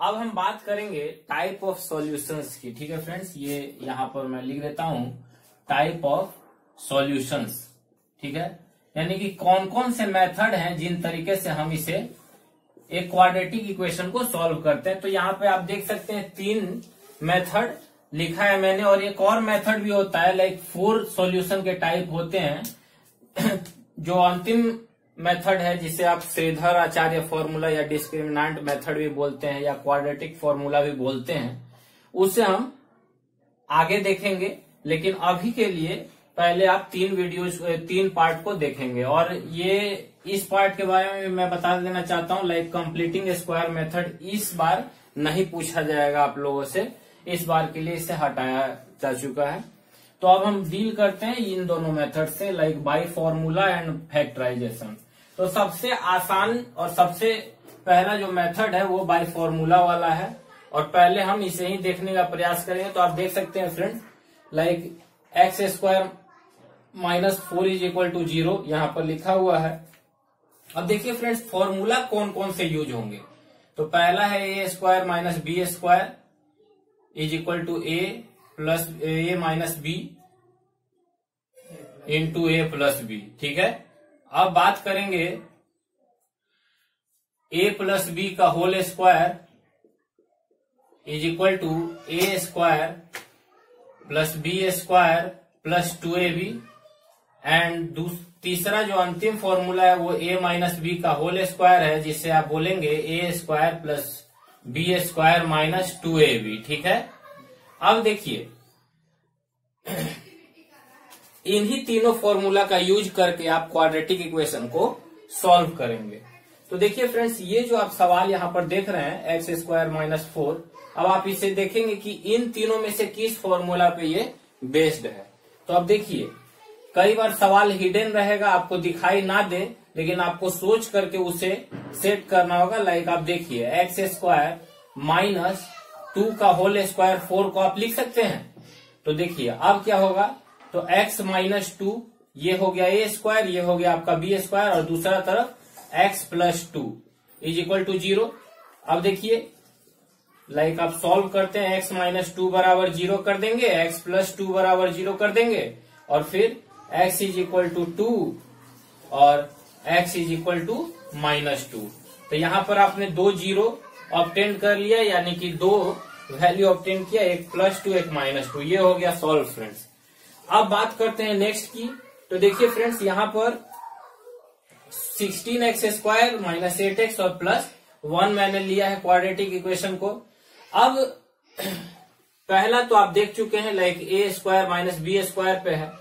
अब हम बात करेंगे टाइप ऑफ सॉल्यूशंस की। ठीक है फ्रेंड्स, ये यहां पर मैं लिख देता हूं टाइप ऑफ सॉल्यूशंस। ठीक है, यानी कि कौन कौन से मेथड हैं जिन तरीके से हम इसे एक क्वाड्रेटिक इक्वेशन को सॉल्व करते हैं। तो यहाँ पे आप देख सकते हैं 3 मेथड लिखा है मैंने, और एक और मेथड भी होता है, लाइक 4 सॉल्यूशन के टाइप होते हैं। जो अंतिम मेथड है जिसे आप श्रीधर आचार्य फॉर्मूला या डिस्क्रिमिनेंट मेथड भी बोलते हैं या क्वाड्रेटिक फॉर्मूला भी बोलते हैं, उसे हम आगे देखेंगे। लेकिन अभी के लिए पहले आप 3 पार्ट को देखेंगे। और ये इस पार्ट के बारे में मैं बता देना चाहता हूं, लाइक कंप्लीटिंग स्क्वायर मेथड इस बार नहीं पूछा जाएगा आप लोगों से, इस बार के लिए इसे हटाया जा चुका है। तो अब हम डील करते हैं इन दोनों मेथड से, like by formula and factorization. तो सबसे आसान और सबसे पहला जो मेथड है वो बाय फॉर्मूला वाला है, और पहले हम इसे ही देखने का प्रयास करेंगे। तो आप देख सकते हैं friends, like x square minus 4 is equal to 0 यहाँ पर लिखा हुआ है। अब देखिए फ्रेंड्स, फॉर्मूला कौन कौन से यूज होंगे। तो पहला है a square minus b square is equal to a plus a minus b into a plus b. ठीक है, अब बात करेंगे ए प्लस बी का whole square is equal to a square plus b square plus 2ab। And तीसरा जो अंतिम formula है वो a माइनस बी का होल स्क्वायर है, जिससे आप बोलेंगे a square plus b square minus 2ab। ठीक है, अब देखिए इन्हीं तीनों फॉर्मूला का यूज करके आप क्वाड्रेटिक इक्वेशन को सॉल्व करेंगे। तो देखिए फ्रेंड्स, ये जो आप सवाल यहाँ पर देख रहे हैं एक्स स्क्वायर माइनस 4, अब आप इसे देखेंगे कि इन तीनों में से किस फॉर्मूला पे ये बेस्ड है। तो अब देखिए, कई बार सवाल हिडन रहेगा, आपको दिखाई ना दे, लेकिन आपको सोच करके उसे सेट करना होगा। लाइक आप देखिए एक्स स्क्वायर माइनस 2 का होल स्क्वायर 4 को आप लिख सकते हैं। तो देखिए अब क्या होगा, तो x माइनस 2 ये हो गया ए स्क्वायर, ये हो गया आपका बी स्क्वायर, और दूसरा तरफ x plus 2 is equal to 0। अब देखिए लाइक आप सॉल्व करते हैं, x माइनस 2 बराबर 0 कर देंगे, x प्लस 2 बराबर 0 कर देंगे, और फिर x इज इक्वल टू 2 और x is equal to minus 2। तो यहाँ पर आपने 2 0 ऑब्टेन कर लिया, यानी कि 2 वैल्यू ऑब्टेन किया, एक प्लस 2 एक माइनस 2। ये हो गया सॉल्व फ्रेंड्स। अब बात करते हैं नेक्स्ट की। तो देखिए फ्रेंड्स, यहाँ पर 16x स्क्वायर माइनस 8x और प्लस 1 मैंने लिया है क्वाड्रेटिक इक्वेशन को। अब पहला तो आप देख चुके हैं, like a square minus b square पे है।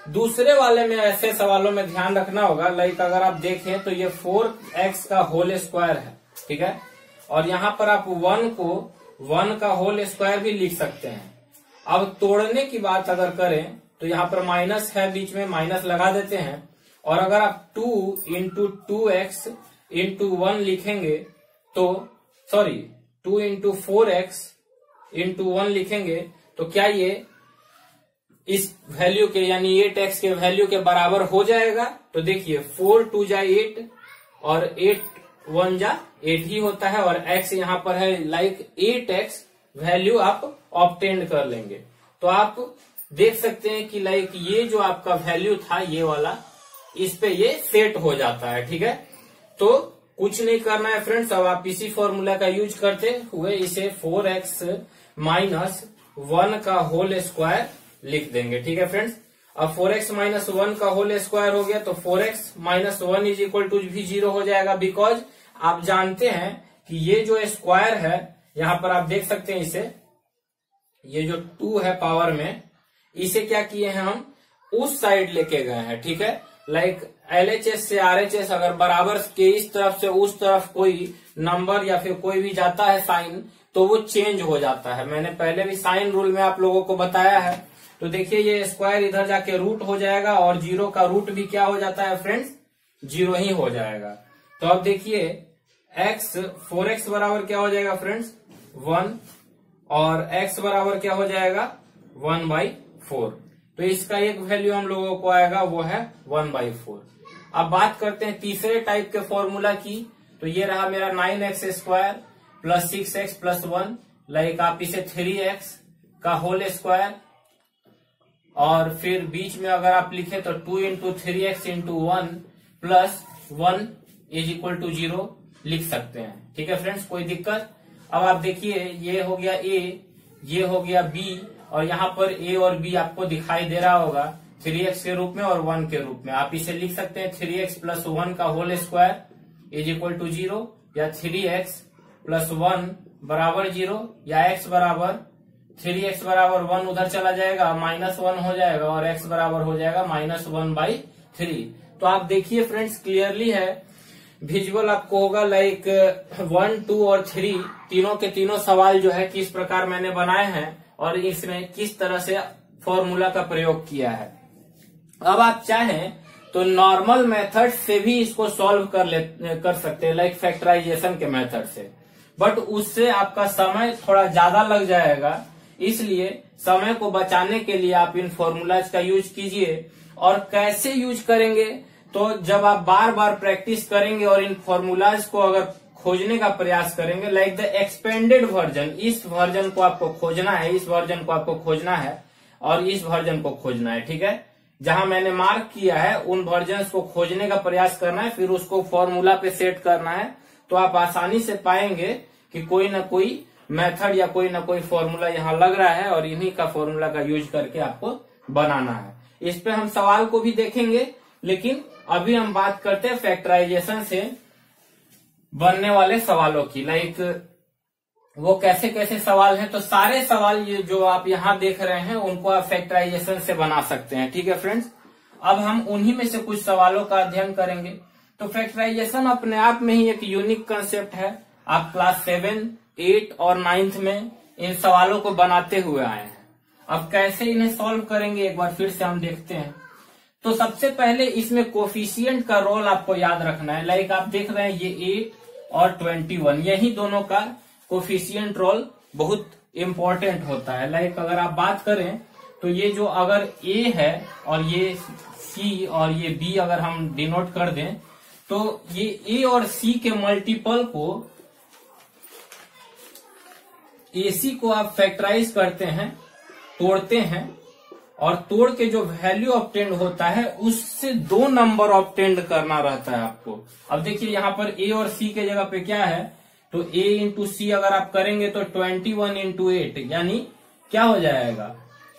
दूसरे वाले में ऐसे सवालों में ध्यान रखना होगा, लाइक अगर आप देखें तो ये 4x का होल स्क्वायर है। ठीक है, और यहाँ पर आप 1 को 1 का होल स्क्वायर भी लिख सकते हैं। अब तोड़ने की बात अगर करें तो यहाँ पर माइनस है, बीच में माइनस लगा देते हैं, और अगर आप 2 इंटू 2x इंटू 1 लिखेंगे तो 2 इंटू 4x इंटू 1 लिखेंगे तो क्या ये इस वैल्यू के यानी 8x के वैल्यू के बराबर हो जाएगा। तो देखिए 4 2 जा 8 और 8 1 जा 8 ही होता है, और x यहाँ पर है, लाइक 8x वैल्यू आप ऑब्टेन कर लेंगे। तो आप देख सकते हैं कि लाइक ये जो आपका वैल्यू था ये वाला, इस पे ये सेट हो जाता है। ठीक है, तो कुछ नहीं करना है फ्रेंड्स, अब आप इसी फॉर्मूला का यूज करते हुए इसे 4x माइनस 1 का होल स्क्वायर लिख देंगे। ठीक है फ्रेंड्स, अब 4x माइनस 1 का होल स्क्वायर हो गया, तो 4x minus 1 is equal to भी 0 हो जाएगा, बिकॉज आप जानते हैं कि ये जो स्क्वायर है यहाँ पर आप देख सकते हैं इसे, ये जो 2 है पावर में, इसे क्या किए हैं हम उस साइड लेके गए हैं। ठीक है, लाइक LHS से RHS अगर बराबर के इस तरफ से उस तरफ कोई नंबर या फिर कोई भी जाता है साइन, तो वो चेंज हो जाता है। मैंने पहले भी साइन रूल में आप लोगों को बताया है। तो देखिए ये स्क्वायर इधर जाके रूट हो जाएगा, और 0 का रूट भी क्या हो जाता है फ्रेंड्स, 0 ही हो जाएगा। तो अब देखिए 4x बराबर क्या हो जाएगा फ्रेंड्स, 1, और x बराबर क्या हो जाएगा 1/4। तो इसका एक वैल्यू हम लोगों को आएगा, वो है 1/4। अब बात करते हैं तीसरे टाइप के फॉर्मूला की। तो ये रहा मेरा 9x square plus 6x plus 1, like आप इसे 3x का होल स्क्वायर, और फिर बीच में अगर आप लिखे तो 2 into 3x into 1 plus 1 is equal to 0 लिख सकते हैं। ठीक है फ्रेंड्स, कोई दिक्कत? अब आप देखिए, ये हो गया a, ये हो गया b, और यहाँ पर a और b आपको दिखाई दे रहा होगा 3x के रूप में और 1 के रूप में। आप इसे लिख सकते हैं 3x प्लस 1 का whole square is equal to 0, या 3x प्लस 1 बराबर 0, या x बराबर 3x बराबर 1 उधर चला जाएगा, माइनस 1 हो जाएगा, और x बराबर हो जाएगा -1/3। तो आप देखिए फ्रेंड्स, क्लियरली है, विजुअल आपको होगा, लाइक 1, 2 और 3 तीनों के तीनों सवाल जो है किस प्रकार मैंने बनाए हैं और इसमें किस तरह से फॉर्मूला का प्रयोग किया है। अब आप चाहें तो नॉर्मल मेथड से भी इसको सॉल्व कर सकते हैं, लाइक फैक्टराइजेशन के मेथड से, बट उससे आपका समय थोड़ा ज्यादा लग जाएगा। इसलिए समय को बचाने के लिए आप इन फॉर्मूलाज का यूज कीजिए। और कैसे यूज करेंगे? तो जब आप बार बार प्रैक्टिस करेंगे और इन फॉर्मूलाज को अगर खोजने का प्रयास करेंगे, लाइक द एक्सपेंडेड वर्जन, इस वर्जन को आपको खोजना है, इस वर्जन को आपको खोजना है, और इस वर्जन को खोजना है। ठीक है, जहां मैंने मार्क किया है उन वर्जन को खोजने का प्रयास करना है, फिर उसको फॉर्मूला पे सेट करना है। तो आप आसानी से पाएंगे कि कोई ना कोई मेथड या कोई ना कोई फॉर्मूला यहाँ लग रहा है, और इन्हीं का फॉर्मूला का यूज करके आपको बनाना है। इस पे हम सवाल को भी देखेंगे, लेकिन अभी हम बात करते हैं फैक्टराइजेशन से बनने वाले सवालों की, लाइक वो कैसे कैसे सवाल हैं। तो सारे सवाल ये जो आप यहाँ देख रहे हैं उनको आप फैक्टराइजेशन से बना सकते हैं। ठीक है फ्रेंड्स, अब हम उन्हीं में से कुछ सवालों का अध्ययन करेंगे। तो फैक्टराइजेशन अपने आप में ही एक यूनिक कंसेप्ट है। आप क्लास 7, 8 और 9th में इन सवालों को बनाते हुए आए हैं। अब कैसे इन्हें सॉल्व करेंगे एक बार फिर से हम देखते हैं। तो सबसे पहले इसमें कोफिशिएंट का रोल आपको याद रखना है। लाइक आप देख रहे हैं ये 8 और 21, यही दोनों का कोफिशिएंट रोल बहुत इंपॉर्टेंट होता है। लाइक अगर आप बात करें तो ये जो अगर a है और ये c और ये b अगर हम डिनोट कर दें, तो ये a और c के मल्टीपल को ac को आप फैक्टराइज करते हैं, तोड़ते हैं, और तोड़ के जो वैल्यू ऑब्टेंड होता है उससे 2 नंबर ऑब्टेंड करना रहता है आपको। अब देखिए यहाँ पर a और c के जगह पे क्या है, तो a इंटू सी अगर आप करेंगे तो 21 इंटू 8 यानी क्या हो जाएगा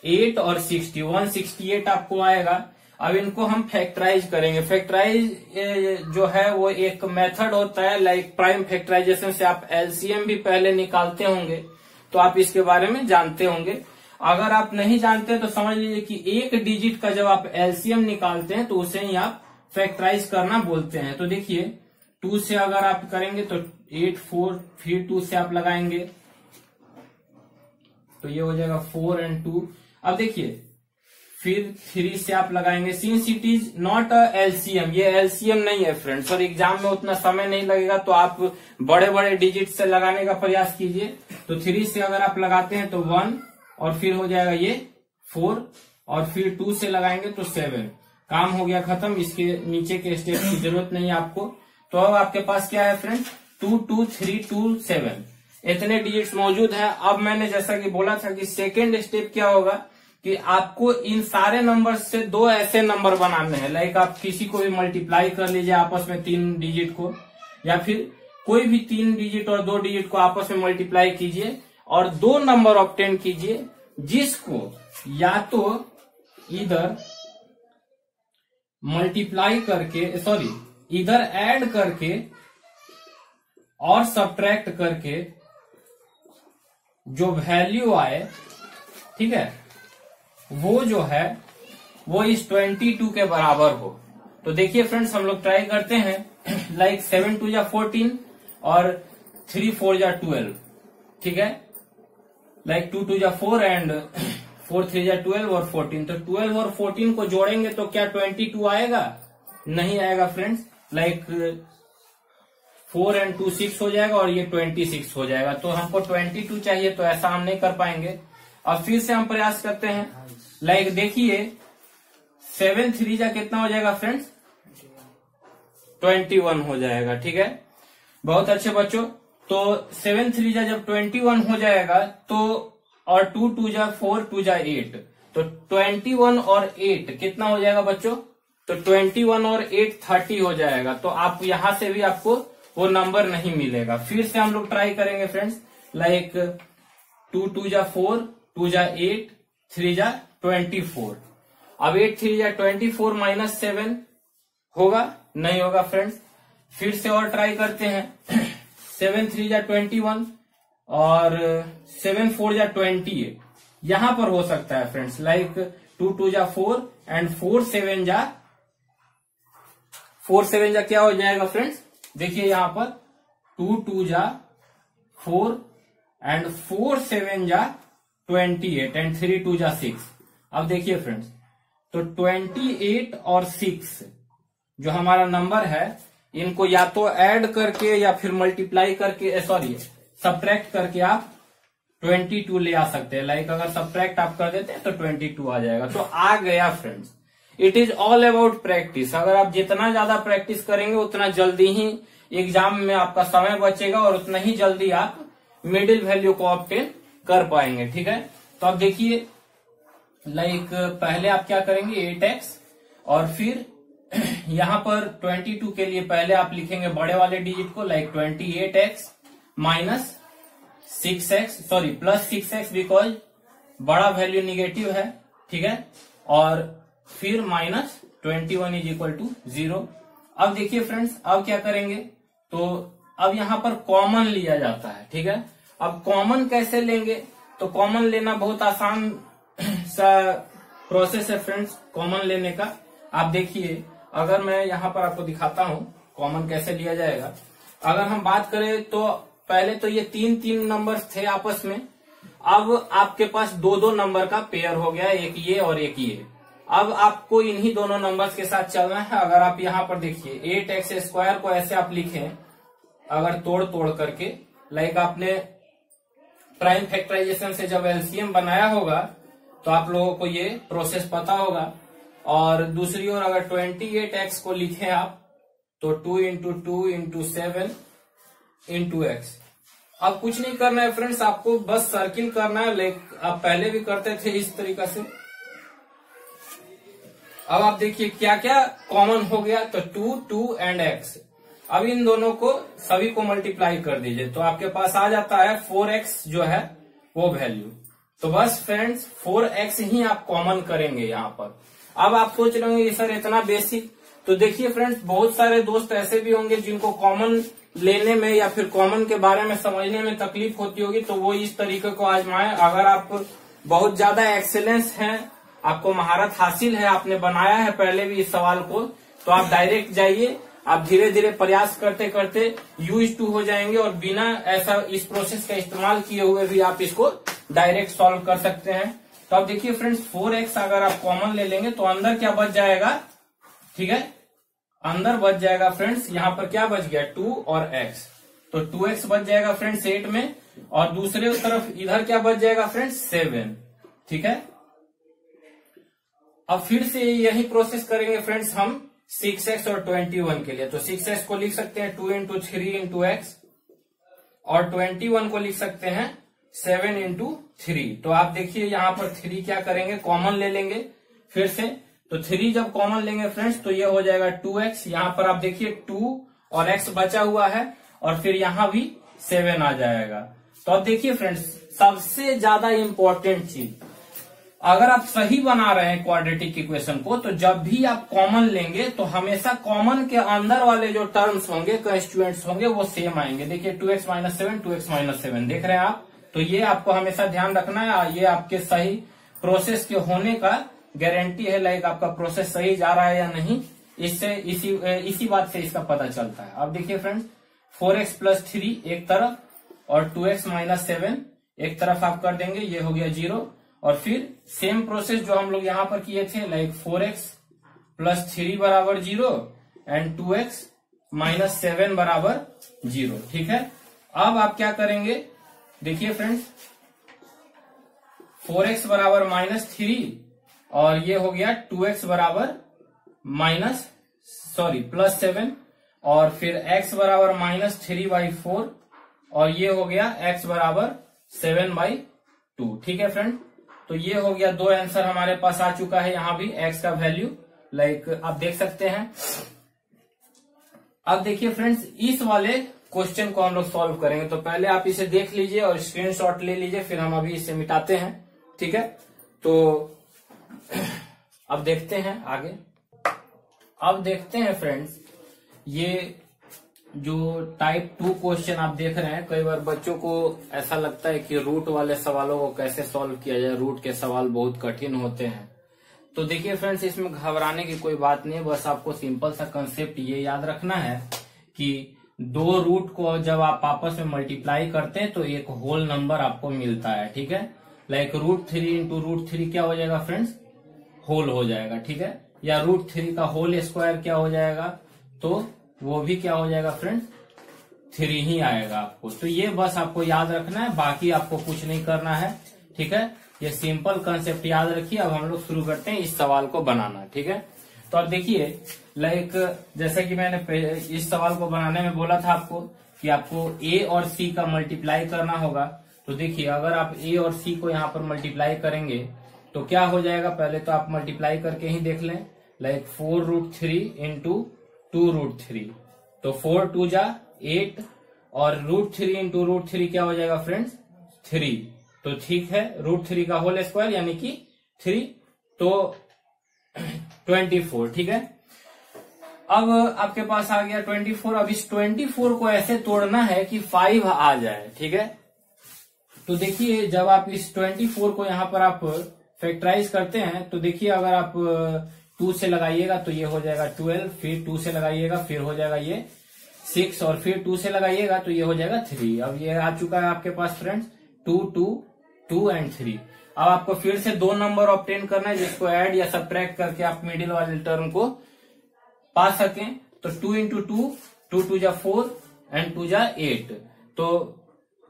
8 और 60, 168 आपको आएगा। अब इनको हम फैक्टराइज करेंगे। फैक्टराइज जो है वो एक मेथड होता है, लाइक प्राइम फैक्टराइजेशन से आप एलसीएम भी पहले निकालते होंगे, तो आप इसके बारे में जानते होंगे। अगर आप नहीं जानते तो समझ लीजिए कि एक डिजिट का जब आप एलसीएम निकालते हैं तो उसे ही आप फैक्टराइज करना बोलते हैं। तो देखिए 2 से अगर आप करेंगे तो 8, 4, फिर 2 से आप लगाएंगे तो ये हो जाएगा 4 and 2। अब देखिए फिर 3 से आप लगाएंगे, since it is not a LCM, ये एलसीएम नहीं है फ्रेंड्स, और एग्जाम में उतना समय नहीं लगेगा, तो आप बड़े बड़े डिजिट से लगाने का प्रयास कीजिए। तो 3 से अगर आप लगाते हैं तो 1, और फिर हो जाएगा ये 4, और फिर 2 से लगाएंगे तो 7। काम हो गया खत्म, इसके नीचे के स्टेप की जरूरत नहीं है आपको। तो अब आपके पास क्या है फ्रेंड्स, 2, 2, 3, 2, 7 इतने डिजिट्स मौजूद हैं। अब मैंने जैसा कि बोला था कि सेकेंड स्टेप क्या होगा कि आपको इन सारे नंबर से 2 ऐसे नंबर बनाने हैं। लाइक आप किसी को भी मल्टीप्लाई कर लीजिए आपस में 3 डिजिट को, या फिर कोई भी 3 डिजिट और 2 डिजिट को आपस में मल्टीप्लाई कीजिए और 2 नंबर ऑब्टेन कीजिए, जिसको या तो इधर मल्टीप्लाई करके इधर ऐड करके और सब्ट्रैक्ट करके जो वैल्यू आए, ठीक है, वो जो है वो इस 22 के बराबर हो। तो देखिए फ्रेंड्स, हम लोग ट्राई करते हैं। लाइक 7 2 जा 14 और 3 4 जा 12, ठीक है। लाइक 2 2 जा 4 एंड 4 3 जा 12 और 14। तो 12 और 14 को जोड़ेंगे तो क्या 22 आएगा? नहीं आएगा फ्रेंड्स। लाइक 4 and 2 6 हो जाएगा और ये 26 हो जाएगा। तो हमको 22 चाहिए, तो ऐसा हम नहीं कर पाएंगे। अब फिर से हम प्रयास करते हैं। लाइक देखिए 7 3 जा कितना हो जाएगा फ्रेंड्स? 21 हो जाएगा, ठीक है। बहुत अच्छे बच्चों, तो तो 7 3 जा जब 21 हो जाएगा तो, और 2 2 जा 4 2 जा 8, तो 21 और 8 कितना हो जाएगा बच्चों? तो 21 और 8 30 हो जाएगा। तो आप यहां से भी आपको वो नंबर नहीं मिलेगा। फिर से हम लोग ट्राई करेंगे फ्रेंड्स, लाइक 2 2 जा 4 2 जा 8 3 जा 24। अब 8 3 जा 24 माइनस 7 होगा? नहीं होगा फ्रेंड्स। फिर से और ट्राई करते हैं। 7 3 जा 21 और 7 4 जा 28, यहां पर हो सकता है फ्रेंड्स, लाइक 2 2 जा 4 एंड 4 7 जा क्या हो जाएगा फ्रेंड्स? देखिए यहां पर 2 2 जा 4 एंड 4 7 जा 28 एंड 3 2 जा 6। अब देखिए फ्रेंड्स, तो 28 और 6 जो हमारा नंबर है, इनको या तो ऐड करके या फिर मल्टीप्लाई करके, सॉरी सब्ट्रैक्ट करके आप 22 ले आ सकते हैं। लाइक अगर सब्ट्रैक्ट आप कर देते हैं तो 22 आ जाएगा। तो आ गया friends. It is all about practice. अगर आप जितना ज्यादा प्रैक्टिस करेंगे उतना जल्दी ही एग्जाम में आपका समय बचेगा और उतना ही जल्दी आप मिडिल वैल्यू को ऑब्टेन कर पाएंगे। ठीक है, तो अब देखिए, लाइक पहले आप क्या करेंगे 8x, और फिर यहां पर 22 के लिए पहले आप लिखेंगे बड़े वाले डिजिट को, like 28x minus 6x, sorry plus 6x, because बड़ा वैल्यू निगेटिव है। ठीक है, और फिर माइनस 21 इज इक्वल टू 0। अब देखिए फ्रेंड्स, अब क्या करेंगे, तो अब यहां पर कॉमन लिया जाता है। ठीक है, अब कॉमन कैसे लेंगे? तो कॉमन लेना बहुत आसान सा प्रोसेस है फ्रेंड्स, कॉमन लेने का। आप देखिए, अगर मैं यहां पर आपको दिखाता हूं कॉमन कैसे लिया जाएगा। अगर हम बात करें तो पहले तो ये 3 नंबर्स थे आपस में, अब आपके पास 2 नंबर का पेयर हो गया, एक ये और एक ये। अब आपको इन्हीं दोनों नंबर्स के साथ चलना है। अगर आप यहाँ पर देखिए 8x स्क्वायर को ऐसे आप लिखें, अगर तोड़ तोड़ करके, लाइक आपने प्राइम फैक्टराइजेशन से जब एलसीएम बनाया होगा तो आप लोगों को ये प्रोसेस पता होगा। और दूसरी ओर अगर 28x को लिखें आप, तो 2 इंटू 2 इंटू 7 इंटू एक्स। अब कुछ नहीं करना है फ्रेंड्स, आपको बस सर्किल करना है, लाइक आप पहले भी करते थे इस तरीका से। अब आप देखिए क्या क्या कॉमन हो गया, तो 2 2 एंड x। अब इन दोनों को सभी को मल्टीप्लाई कर दीजिए, तो आपके पास आ जाता है 4x जो है वो वैल्यू। तो बस फ्रेंड्स 4x ही आप कॉमन करेंगे यहाँ पर। अब आप सोच रहे होंगे सर इतना बेसिक, तो देखिए फ्रेंड्स, बहुत सारे दोस्त ऐसे भी होंगे जिनको कॉमन लेने में या फिर कॉमन के बारे में समझने में तकलीफ होती होगी, तो वो इस तरीके को आजमाएं। अगर आप बहुत ज्यादा एक्सेलेंस हैं, आपको महारत हासिल है, आपने बनाया है पहले भी इस सवाल को, तो आप डायरेक्ट जाइए, आप धीरे धीरे प्रयास करते करते यूज टू हो जाएंगे और बिना ऐसा इस प्रोसेस का इस्तेमाल किए हुए भी आप इसको डायरेक्ट सॉल्व कर सकते हैं। तो अब देखिए फ्रेंड्स, 4x अगर आप कॉमन ले लेंगे तो अंदर क्या बच जाएगा? ठीक है, अंदर बच जाएगा फ्रेंड्स, यहां पर क्या बच गया 2 और x, तो 2x बच जाएगा फ्रेंड्स 8 में, और दूसरे तरफ इधर क्या बच जाएगा फ्रेंड्स 7। ठीक है, अब फिर से यही प्रोसेस करेंगे फ्रेंड्स हम 6x और 21 के लिए। तो 6x को लिख सकते हैं 2 इंटू 3 इंटू एक्स, और 21 को लिख सकते हैं 7 इंटू 3। तो आप देखिए यहाँ पर 3 क्या करेंगे, कॉमन ले लेंगे फिर से। तो 3 जब कॉमन लेंगे फ्रेंड्स तो ये हो जाएगा 2x। यहाँ पर आप देखिए 2 और x बचा हुआ है, और फिर यहाँ भी 7 आ जाएगा। तो अब देखिए फ्रेंड्स, सबसे ज्यादा इंपॉर्टेंट चीज, अगर आप सही बना रहे हैं क्वाड्रेटिक इक्वेशन को, तो जब भी आप कॉमन लेंगे तो हमेशा कॉमन के अंदर वाले जो टर्म्स होंगे, कंस्टिट्यूएंट्स होंगे, वो सेम आएंगे। देखिए 2x माइनस 7 2x माइनस 7 देख रहे हैं आप, तो ये आपको हमेशा ध्यान रखना है। ये आपके सही प्रोसेस के होने का गारंटी है, लाइक आपका प्रोसेस सही जा रहा है या नहीं, इससे इसी बात से इसका पता चलता है। अब देखिए फ्रेंड्स, 4x प्लस 3 एक तरफ और 2x माइनस 7 एक तरफ आप कर देंगे, ये हो गया 0। और फिर सेम प्रोसेस जो हम लोग यहां पर किए थे, लाइक 4x प्लस 3 बराबर 0 एंड 2x माइनस 7 बराबर 0। ठीक है, अब आप क्या करेंगे, देखिए फ्रेंड्स, 4x बराबर माइनस 3 और ये हो गया 2x बराबर प्लस 7, और फिर x बराबर -3/4 और ये हो गया x बराबर 7/2। ठीक है फ्रेंड, तो ये हो गया, दो आंसर हमारे पास आ चुका है। यहाँ भी x का वैल्यू आप देख सकते हैं। अब देखिए फ्रेंड्स, इस वाले क्वेश्चन को हम लोग सॉल्व करेंगे। तो पहले आप इसे देख लीजिए और स्क्रीनशॉट ले लीजिए, फिर हम अभी इसे मिटाते हैं। ठीक है, तो अब देखते हैं आगे। अब देखते हैं फ्रेंड्स, ये जो टाइप 2 क्वेश्चन आप देख रहे हैं, कई बार बच्चों को ऐसा लगता है कि रूट वाले सवालों को कैसे सॉल्व किया जाए, रूट के सवाल बहुत कठिन होते हैं। तो देखिए फ्रेंड्स, इसमें घबराने की कोई बात नहीं है, बस आपको सिंपल सा कंसेप्ट ये याद रखना है कि दो रूट को जब आप आपस में मल्टीप्लाई करते हैं तो एक होल नंबर आपको मिलता है। ठीक है, √3 इंटू √3 क्या हो जाएगा फ्रेंड्स, होल हो जाएगा। ठीक है, या √3 का होल स्क्वायर क्या हो जाएगा, तो वो भी क्या हो जाएगा फ्रेंड्स, 3 ही आएगा आपको। तो ये बस आपको याद रखना है, बाकी आपको कुछ नहीं करना है। ठीक है, ये सिंपल कंसेप्ट याद रखिए। अब हम लोग शुरू करते हैं इस सवाल को बनाना। ठीक है, तो अब देखिए जैसे कि मैंने इस सवाल को बनाने में बोला था आपको कि आपको a और c का मल्टीप्लाई करना होगा। तो देखिए, अगर आप a और c को यहाँ पर मल्टीप्लाई करेंगे तो क्या हो जाएगा, पहले तो आप मल्टीप्लाई करके ही देख लें। 4√3 इंटू 2√3, तो 4 2 जा 8 और √3 इंटू √3 क्या हो जाएगा फ्रेंड्स, 3। तो ठीक है, √3 का होल स्क्वायर यानी कि 3, तो 24। ठीक है, अब आपके पास आ गया 24। अब इस 24 को ऐसे तोड़ना है कि 5 आ जाए। ठीक है, तो देखिए जब आप इस 24 को यहाँ पर आप फैक्टराइज करते हैं तो देखिए, अगर आप 2 से लगाइएगा तो ये हो जाएगा 12, फिर 2 से लगाइएगा फिर हो जाएगा ये 6, और फिर 2 से लगाइएगा तो ये हो जाएगा 3। अब ये आ चुका है आपके पास फ्रेंड्स 2 2 2 एंड 3। अब आपको फिर से दो नंबर ऑब्टेन करना है जिसको ऐड या सब्ट्रैक्ट करके आप मिडिल वाले टर्म को पा सकें। तो 2 इंटू 2, 2 2 जा 4 एंड 2 जा 8, तो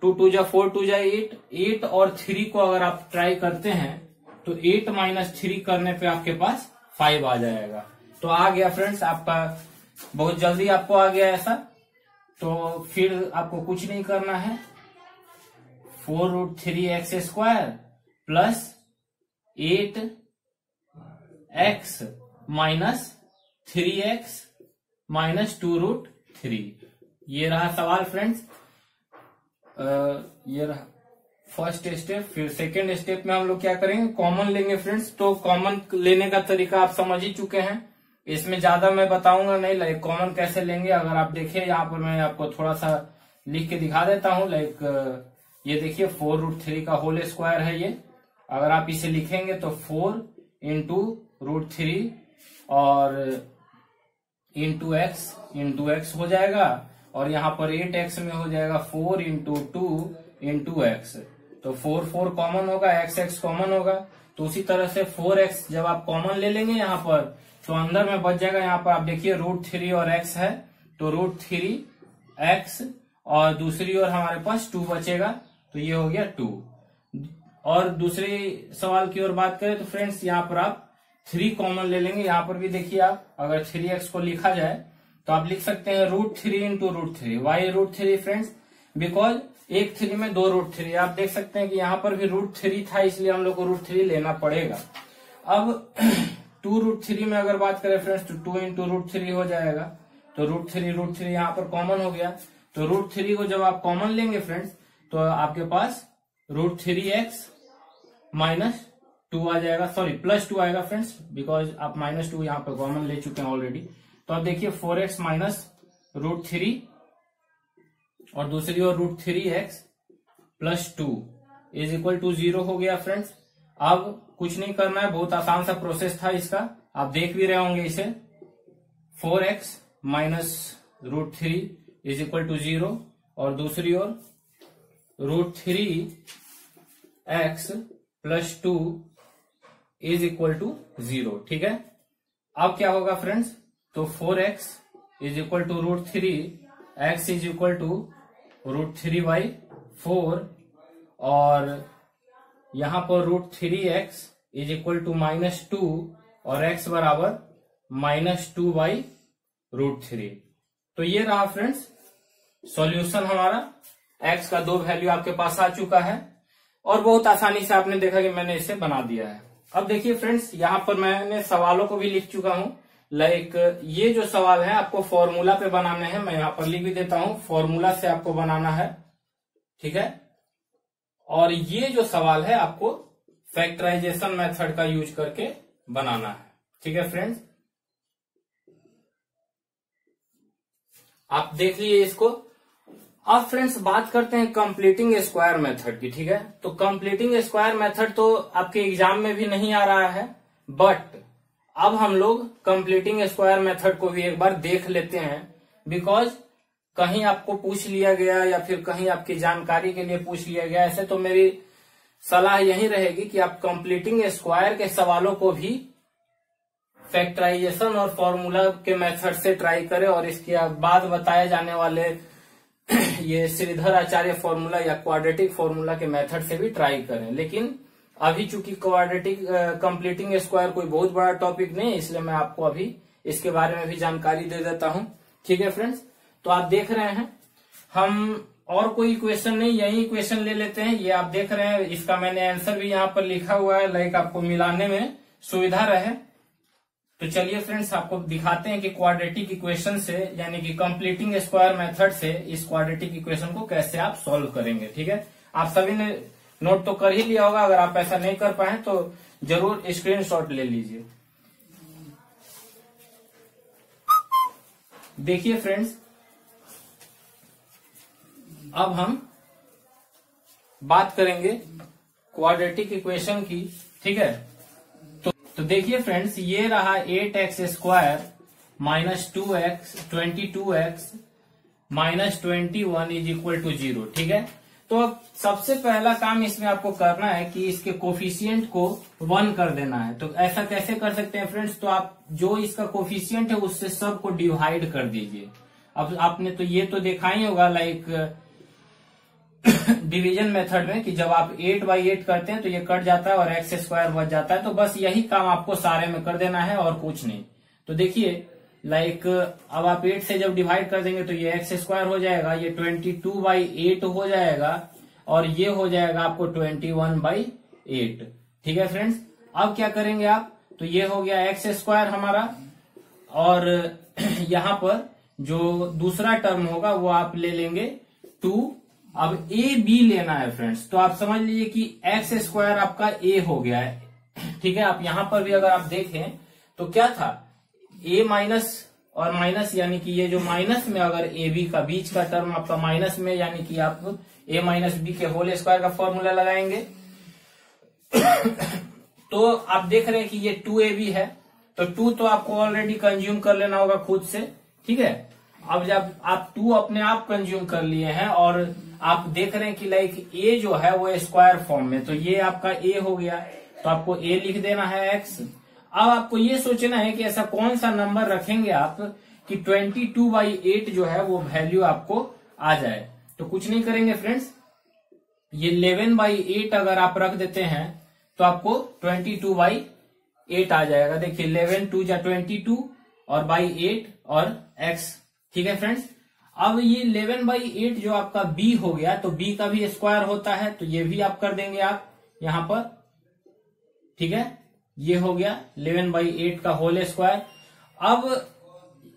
2 2 जा 4, 2 जा 8, 8 और 3 को अगर आप ट्राई करते हैं तो 8 माइनस 3 करने पे आपके पास 5 आ जाएगा। तो आ गया फ्रेंड्स आपका, बहुत जल्दी आपको आ गया ऐसा। तो फिर आपको कुछ नहीं करना है, 4√3x² plus 8x minus 3x minus 2√3। ये रहा सवाल फ्रेंड्स, ये रहा फर्स्ट स्टेप। फिर सेकेंड स्टेप में हम लोग क्या करेंगे, कॉमन लेंगे फ्रेंड्स। तो कॉमन लेने का तरीका आप समझ ही चुके हैं, इसमें ज्यादा मैं बताऊंगा नहीं। कॉमन कैसे लेंगे, अगर आप देखें यहाँ पर मैं आपको थोड़ा सा लिख के दिखा देता हूँ। ये देखिए 4√3 का होल स्क्वायर है ये। अगर आप इसे लिखेंगे तो 4 इंटू √3 और इंटू एक्स हो जाएगा, और यहाँ पर 8x में हो जाएगा 4 इंटू 2 इंटू एक्स। तो 4 4 कॉमन होगा, x कॉमन होगा। तो उसी तरह से 4x जब आप कॉमन ले लेंगे यहाँ पर तो अंदर में बच जाएगा, यहाँ पर आप देखिए √3 और x है, तो √3x और दूसरी ओर हमारे पास 2 बचेगा, तो ये हो गया 2। और दूसरे सवाल की ओर बात करें तो फ्रेंड्स यहाँ पर आप 3 कॉमन ले लेंगे। यहाँ पर भी देखिए, आप अगर 3x को लिखा जाए तो आप लिख सकते हैं √3 इंटू √3। वाई √3 फ्रेंड्स, बिकॉज एक 3 में 2 √3। आप देख सकते हैं कि यहाँ पर भी √3 था, इसलिए हम लोग को √3 लेना पड़ेगा। अब 2√3 में अगर बात करें फ्रेंड्स तो 2 इंटू √3 हो जाएगा, तो √3 यहाँ पर कॉमन हो गया। तो √3 को जब आप कॉमन लेंगे फ्रेंड्स तो आपके पास √3x माइनस 2 आ जाएगा, सॉरी प्लस 2 आएगा फ्रेंड्स, बिकॉज आप -2 यहाँ पे कॉमन ले चुके हैं ऑलरेडी। तो अब देखिए 4x माइनस √3 और दूसरी ओर √3x plus 2 is equal to 0 हो गया फ्रेंड्स। अब कुछ नहीं करना है, बहुत आसान सा प्रोसेस था इसका, आप देख भी रहे होंगे इसे। 4x minus √3 is equal to 0 और दूसरी ओर √3x plus 2 is equal to 0। ठीक है, अब क्या होगा फ्रेंड्स, तो 4x is equal to √3, x is equal to √3/4 और यहां पर √3x इज इक्वल टू -2 और x बराबर -2/√3। तो ये रहा फ्रेंड्स सॉल्यूशन हमारा। एक्स का 2 वैल्यू आपके पास आ चुका है और बहुत आसानी से आपने देखा कि मैंने इसे बना दिया है। अब देखिए फ्रेंड्स, यहाँ पर मैंने सवालों को भी लिख चुका हूं। लाइक ये जो सवाल है आपको फॉर्मूला पे बनाने हैं, मैं यहाँ पर लिख भी देता हूं, फॉर्मूला से आपको बनाना है, ठीक है। और ये जो सवाल है आपको फैक्टराइजेशन मेथड का यूज करके बनाना है, ठीक है फ्रेंड्स। आप देख लीजिए इसको। अब फ्रेंड्स बात करते हैं कंप्लीटिंग स्क्वायर मेथड की, ठीक है। तो कंप्लीटिंग स्क्वायर मेथड तो आपके एग्जाम में भी नहीं आ रहा है, बट अब हम लोग कंप्लीटिंग स्क्वायर मेथड को भी एक बार देख लेते हैं, बिकॉज कहीं आपको पूछ लिया गया या फिर कहीं आपकी जानकारी के लिए पूछ लिया गया। ऐसे तो मेरी सलाह यही रहेगी कि आप कंप्लीटिंग स्क्वायर के सवालों को भी फैक्टराइजेशन और फॉर्मूला के मेथड से ट्राई करें और इसके बाद बताए जाने वाले ये श्रीधर आचार्य फॉर्मूला या क्वाड्रेटिक फॉर्मूला के मेथड से भी ट्राई करें। लेकिन अभी चूंकि क्वाड्रेटिक कंप्लीटिंग स्क्वायर कोई बहुत बड़ा टॉपिक नहीं है, इसलिए मैं आपको अभी इसके बारे में भी जानकारी दे देता हूं, ठीक है फ्रेंड्स। तो आप देख रहे हैं हम और कोई इक्वेशन नहीं, यही इक्वेशन ले लेते हैं। ये आप देख रहे हैं, इसका मैंने आंसर भी यहाँ पर लिखा हुआ है, लाइक आपको मिलाने में सुविधा रहे। तो चलिए फ्रेंड्स आपको दिखाते हैं कि क्वाड्रेटिक इक्वेशन से यानी कि कंप्लीटिंग स्क्वायर मेथड से इस क्वाड्रेटिक इक्वेशन को कैसे आप सॉल्व करेंगे, ठीक है। आप सभी ने नोट तो कर ही लिया होगा, अगर आप ऐसा नहीं कर पाए तो जरूर स्क्रीनशॉट ले लीजिए। देखिए फ्रेंड्स, अब हम बात करेंगे क्वाड्रेटिक इक्वेशन की, ठीक है। तो देखिए फ्रेंड्स, ये रहा 8x square minus 22x minus 21 is equal to 0, ठीक है। तो अब सबसे पहला काम इसमें आपको करना है कि इसके कोफिशिएंट को 1 कर देना है। तो ऐसा कैसे कर सकते हैं फ्रेंड्स, तो आप जो इसका कोफिशिएंट है उससे सबको डिवाइड कर दीजिए। अब आपने तो ये तो देखा ही होगा लाइक डिवीजन मेथड में कि जब आप 8/8 करते हैं तो ये कट जाता है और एक्स स्क्वायर बच जाता है। तो बस यही काम आपको सारे में कर देना है और कुछ नहीं। तो देखिए लाइक अब आप 8 से जब डिवाइड कर देंगे तो ये एक्स स्क्वायर हो जाएगा, ये 22/8 हो जाएगा और ये हो जाएगा आपको 21/8, ठीक है फ्रेंड्स। अब क्या करेंगे आप, तो ये हो गया एक्स स्क्वायर हमारा और यहां पर जो दूसरा टर्म होगा वो आप ले लेंगे 2। अब ए बी लेना है फ्रेंड्स, तो आप समझ लीजिए कि एक्स स्क्वायर आपका ए हो गया है, ठीक है। आप यहां पर भी अगर आप देखें तो क्या था, ए माइनस और माइनस, यानी कि ये जो माइनस में अगर ए बी का बीच का टर्म आपका माइनस में, यानी कि आप ए माइनस बी के होल स्क्वायर का फॉर्मूला लगाएंगे तो आप देख रहे हैं कि ये 2ab है, तो 2 तो आपको ऑलरेडी कंज्यूम कर लेना होगा खुद से, ठीक है। अब जब आप 2 अपने आप कंज्यूम कर लिए हैं और आप देख रहे हैं कि लाइक ए जो है वो स्क्वायर फॉर्म में, तो ये आपका ए हो गया, तो आपको ए लिख देना है एक्स। अब आपको ये सोचना है कि ऐसा कौन सा नंबर रखेंगे आप कि 22/8 जो है वो वैल्यू आपको आ जाए। तो कुछ नहीं करेंगे फ्रेंड्स, ये 11/8 अगर आप रख देते हैं तो आपको 22/8 आ जाएगा। देखिए 11 2 जा 22 और बाई 8 और एक्स, ठीक है फ्रेंड्स। अब ये 11/8 जो आपका b हो गया, तो b का भी स्क्वायर होता है, तो ये भी आप कर देंगे आप यहां पर, ठीक है। ये हो गया 11/8 का होल स्क्वायर। अब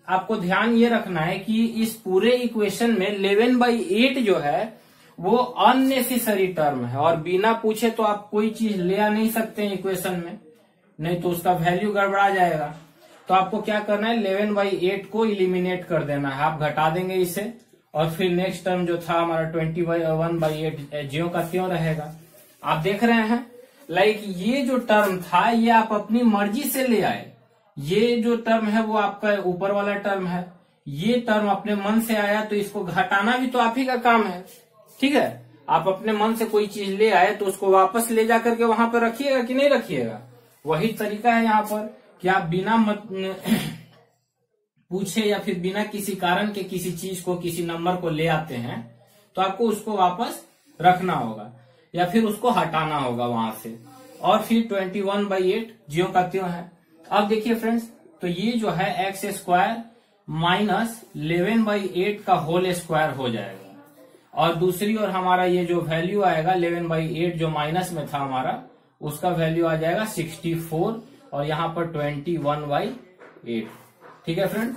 आपको ध्यान ये रखना है कि इस पूरे इक्वेशन में 11/8 जो है वो अननेसेसरी टर्म है और बिना पूछे तो आप कोई चीज ले आ नहीं सकते हैं इक्वेशन में, नहीं तो उसका वैल्यू गड़बड़ा जाएगा। तो आपको क्या करना है, 11/8 को इलिमिनेट कर देना है, आप घटा देंगे इसे और फिर नेक्स्ट टर्म जो था हमारा 21/8 ज्यों का त्यों रहेगा। आप देख रहे हैं लाइक ये जो टर्म था ये आप अपनी मर्जी से ले आए, ये जो टर्म है वो आपका ऊपर वाला टर्म है, ये टर्म अपने मन से आया तो इसको घटाना भी तो आप ही का काम है, ठीक है। आप अपने मन से कोई चीज ले आए तो उसको वापस ले जाकर के वहां पर रखिएगा कि नहीं रखिएगा। वही तरीका है यहाँ पर कि आप बिना पूछे या फिर बिना किसी कारण के किसी चीज को, किसी नंबर को ले आते हैं तो आपको उसको वापस रखना होगा या फिर उसको हटाना होगा वहां से, और फिर 21/8 ज्यों का त्यों है। अब देखिए फ्रेंड्स, तो ये जो है एक्स स्क्वायर माइनस 11/8 का होल स्क्वायर हो जाएगा और दूसरी ओर हमारा ये जो वैल्यू आएगा 11/8 जो माइनस में था हमारा, उसका वैल्यू आ जाएगा 64 और यहाँ पर 21/8। ठीक है फ्रेंड,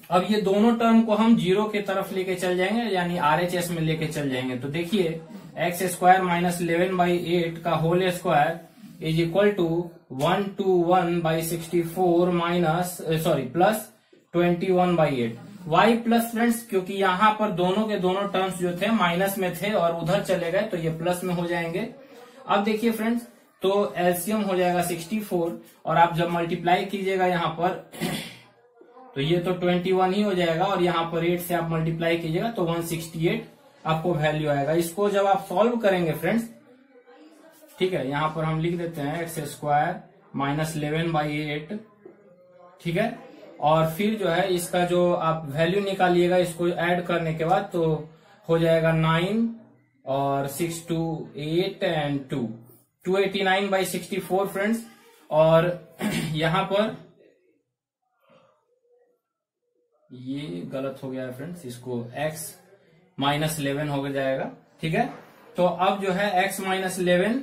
अब ये दोनों टर्म को हम 0 के तरफ लेके चल जाएंगे, यानी RHS में लेके चल जाएंगे। तो देखिए x² माइनस 11/8 का whole square is equal to 121/64 plus 21/8। y plus friends, क्योंकि यहाँ पर दोनों के दोनों टर्म्स जो थे माइनस में थे और उधर चले गए तो ये प्लस में हो जाएंगे। अब देखिए फ्रेंड्स, तो एलसीएम हो जाएगा 64 और आप जब मल्टीप्लाई कीजिएगा यहाँ पर तो ये तो 21 ही हो जाएगा और यहाँ पर 8 से आप मल्टीप्लाई कीजिएगा तो 168 आपको वैल्यू आएगा। इसको जब आप सॉल्व करेंगे फ्रेंड्स, ठीक है, यहाँ पर हम लिख देते हैं x² माइनस 11/8, ठीक है, और फिर जो है इसका जो आप वैल्यू निकालिएगा इसको ऐड करने के बाद तो हो जाएगा 9 और 6 2 8 एंड 2 289/64 फ्रेंड्स। और यहाँ पर ये गलत हो गया है फ्रेंड्स, इसको x माइनस 11 हो जाएगा। ठीक है, तो अब जो है x माइनस 11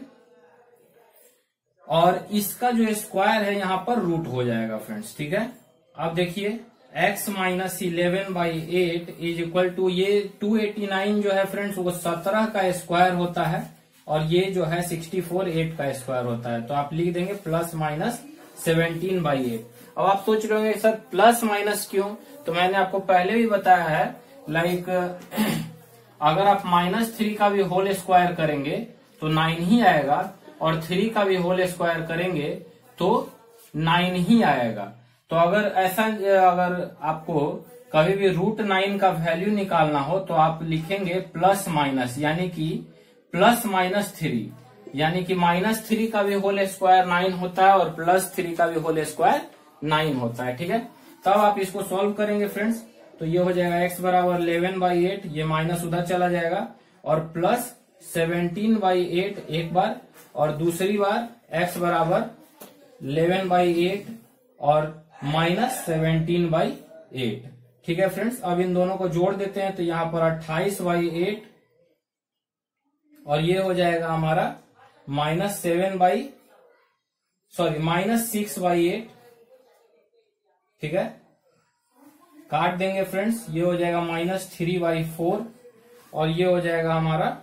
और इसका जो स्क्वायर है यहाँ पर रूट हो जाएगा फ्रेंड्स। ठीक है, अब देखिए x minus 11/8 is equal to ये 289 जो है फ्रेंड्स वो 17 का स्क्वायर होता है और ये जो है 64 8 का स्क्वायर होता है। तो आप लिख देंगे प्लस माइनस 17/8। अब आप सोच रहे होंगे सर प्लस माइनस क्यों, तो मैंने आपको पहले भी बताया है लाइक अगर आप -3 का भी होल स्क्वायर करेंगे तो 9 ही आएगा और 3 का भी होल स्क्वायर करेंगे तो 9 ही आएगा। तो अगर ऐसा अगर आपको कभी भी √9 का वैल्यू निकालना हो तो आप लिखेंगे प्लस माइनस, यानी कि प्लस -3, यानी कि -3 का भी होल स्क्वायर 9 होता है और +3 का भी होल स्क्वायर 9 होता है। ठीक है, तब आप इसको सॉल्व करेंगे फ्रेंड्स तो ये हो जाएगा x बराबर 11/8, ये माइनस उधर चला जाएगा और प्लस 17/8 एक बार और दूसरी बार x बराबर 11/8 और माइनस 17/8। ठीक है फ्रेंड्स, अब इन दोनों को जोड़ देते हैं तो यहाँ पर 28/8 और ये हो जाएगा हमारा -6/8। ठीक है, काट देंगे फ्रेंड्स, ये हो जाएगा -3/4 और ये हो जाएगा हमारा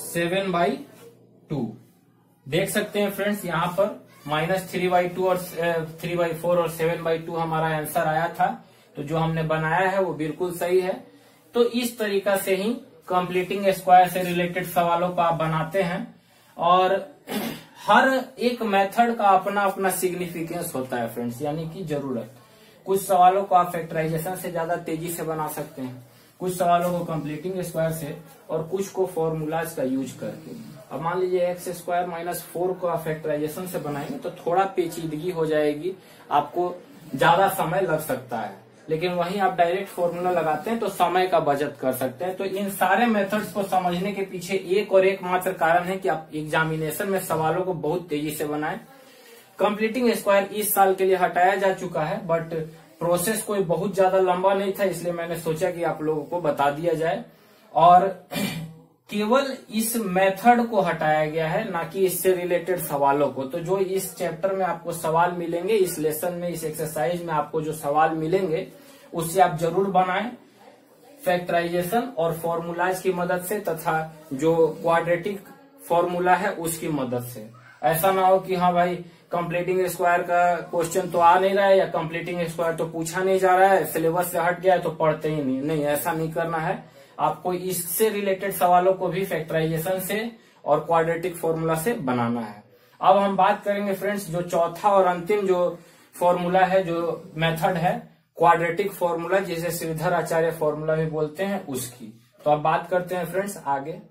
7/2। देख सकते हैं फ्रेंड्स यहाँ पर -3/2 और 3/4 और 7/2 हमारा आंसर आया था। तो जो हमने बनाया है वो बिल्कुल सही है। तो इस तरीका से ही कंप्लीटिंग स्क्वायर से रिलेटेड सवालों को आप बनाते हैं और हर एक मेथड का अपना अपना सिग्निफिकेंस होता है फ्रेंड्स, यानी कि जरूरत। कुछ सवालों को आप फैक्टराइजेशन से ज्यादा तेजी से बना सकते हैं, कुछ सवालों को कंप्लीटिंग स्क्वायर से और कुछ को फॉर्मूलाज का यूज करके। अब मान लीजिए x² माइनस 4 को आप फैक्टराइजेशन से बनाएंगे तो थोड़ा पेचीदगी हो जाएगी, आपको ज्यादा समय लग सकता है, लेकिन वहीं आप डायरेक्ट फॉर्मूला लगाते हैं तो समय का बचत कर सकते हैं। तो इन सारे मेथड्स को समझने के पीछे एक और एक मात्र कारण है कि आप एग्जामिनेशन में सवालों को बहुत तेजी से बनाएं। कंप्लीटिंग स्क्वायर इस साल के लिए हटाया जा चुका है, बट प्रोसेस कोई बहुत ज्यादा लंबा नहीं था, इसलिए मैंने सोचा कि आप लोगों को बता दिया जाए। और केवल इस मेथड को हटाया गया है, ना कि इससे रिलेटेड सवालों को। तो जो इस चैप्टर में आपको सवाल मिलेंगे, इस लेसन में, इस एक्सरसाइज में आपको जो सवाल मिलेंगे उससे आप जरूर बनाएं फैक्टराइजेशन और फॉर्मूलाज की मदद से, तथा जो क्वाड्रेटिक फॉर्मूला है उसकी मदद से। ऐसा ना हो कि हाँ भाई कंप्लीटिंग स्क्वायर का क्वेश्चन तो आ नहीं रहा है या कंप्लीटिंग स्क्वायर तो पूछा नहीं जा रहा है, सिलेबस से हट गया है तो पढ़ते ही नहीं, ऐसा नहीं करना है। आपको इससे रिलेटेड सवालों को भी फैक्टराइजेशन से और क्वाड्रेटिक फॉर्मूला से बनाना है। अब हम बात करेंगे फ्रेंड्स जो चौथा और अंतिम जो फॉर्मूला है, जो मेथड है क्वाड्रेटिक फॉर्मूला, जिसे श्रीधर आचार्य फॉर्मूला भी बोलते हैं, उसकी। तो अब बात करते हैं फ्रेंड्स आगे।